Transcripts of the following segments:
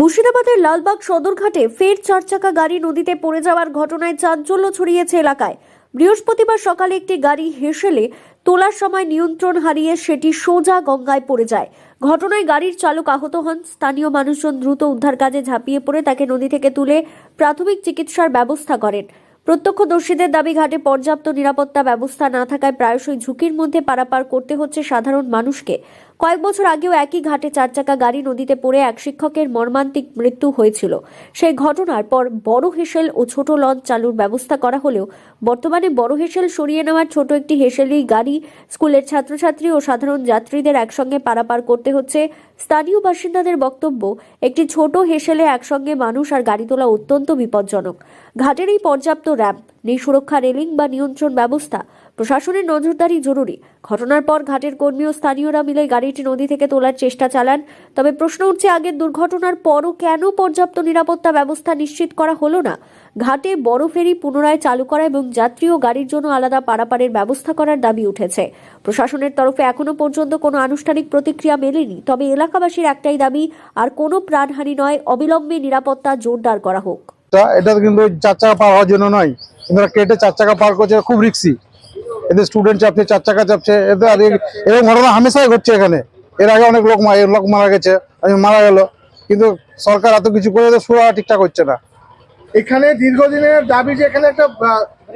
মুর্শিদাবাদের লালবাগ সদরঘাটে ফের চারচাকা গাড়ি নদীতে পড়ে যাওয়ার ঘটনায় চাঞ্চল্য ছড়িয়েছে এলাকায়। বৃহস্পতিবার সকালে একটি গাড়ি হেসেলে তোলার সময় নিয়ন্ত্রণ হারিয়ে সেটি সোজা গঙ্গায় পড়ে যায়। ঘটনায় গাড়ির চালক আহত হন। স্থানীয় মানুষজন দ্রুত উদ্ধার কাজে ঝাঁপিয়ে পড়ে তাকে নদী থেকে তুলে প্রাথমিক চিকিৎসার ব্যবস্থা করেন। প্রত্যক্ষদর্শীদের দাবি, ঘাটে পর্যাপ্ত নিরাপত্তা ব্যবস্থা না থাকায় প্রায়শই ঝুঁকির মধ্যে পারাপার করতে হচ্ছে সাধারণ মানুষকে। কয়েক বছর আগেও একই ঘাটে চারচাকা গাড়ি নদীতে পড়ে এক শিক্ষকের মর্মান্তিক মৃত্যু হয়েছিল। সেই ঘটনার পর বড় হেসেল ও ছোট লঞ্চ চালুর ব্যবস্থা করা হলেও বর্তমানে বড় হেসেল সরিয়ে নেওয়ার ছোট একটি হেসেলেই গাড়ি স্কুলের ছাত্রছাত্রী ও সাধারণ যাত্রীদের একসঙ্গে পারাপার করতে হচ্ছে। স্থানীয় বাসিন্দাদের বক্তব্য, একটি ছোট হেসেলে একসঙ্গে মানুষ আর গাড়ি তোলা অত্যন্ত বিপজ্জনক। ঘাটের এই পর্যাপ্ত র্যাম্প নেই, সুরক্ষা রেলিং বা নিয়ন্ত্রণ ব্যবস্থা। প্রশাসনের নজরদারি জরুরি। ঘটনার পর ঘাটের কর্মী ও স্থানীয়রা মিলে গাড়িটি নদী থেকে তোলার চেষ্টা চালান। তবে প্রশ্ন উঠছে, আগের দুর্ঘটনার পরও কেন পর্যাপ্ত নিরাপত্তা ব্যবস্থা নিশ্চিত করা হলো না? ঘাটে বড় ফেরি পুনরায় চালু করা এবং যাত্রী ও গাড়ির জন্য আলাদা পারাপারের ব্যবস্থা করার দাবি উঠেছে। প্রশাসনের তরফে এখনো পর্যন্ত কোনো আনুষ্ঠানিক প্রতিক্রিয়া মেলেনি। তবে এলাকাবাসীর একটাই দাবি, আর কোনো প্রাণহানি নয়, অবিলম্বে নিরাপত্তা জোরদার করা হোক। এটা কিন্তু চার চাকা পার হওয়ার জন্য নয়, কিন্তু কেটে চার চাকা পার করছে, খুব রিস্কি। এতে স্টুডেন্ট চাপছে, চার চাকা চাপছে, এতে এরকম ঘটনা হামেশাই ঘটছে এখানে। এর আগে অনেক লোক মারা গেছে, মারা গেল, কিন্তু সরকার এত কিছু করে সুরা ঠিকঠাক হচ্ছে না। এখানে দীর্ঘদিনের দাবি যে এখানে একটা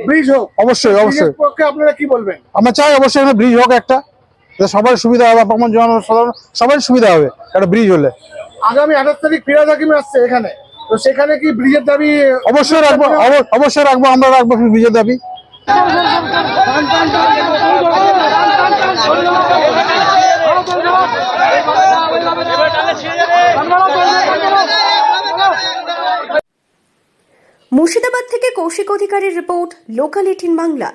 ব্রিজ হোক। অবশ্যই অবশ্যই পক্ষে আপনারা কি বলবেন? আমরা চাই অবশ্যই এখানে ব্রিজ হোক একটা, সবার সুবিধা হবে, সবার সুবিধা হবে একটা ব্রিজ হলে। আগামী 28 তারিখ ফিরাদ হাকিম আসছে এখানে, তো সেখানে কি ব্রিজের দাবি? অবশ্যই রাখবো, অবশ্যই রাখবো, আমরা রাখবো ব্রিজের দাবি। মুর্শিদাবাদ থেকে কৌশিক অধিকারীর রিপোর্ট, লোকাল 18 বাংলা।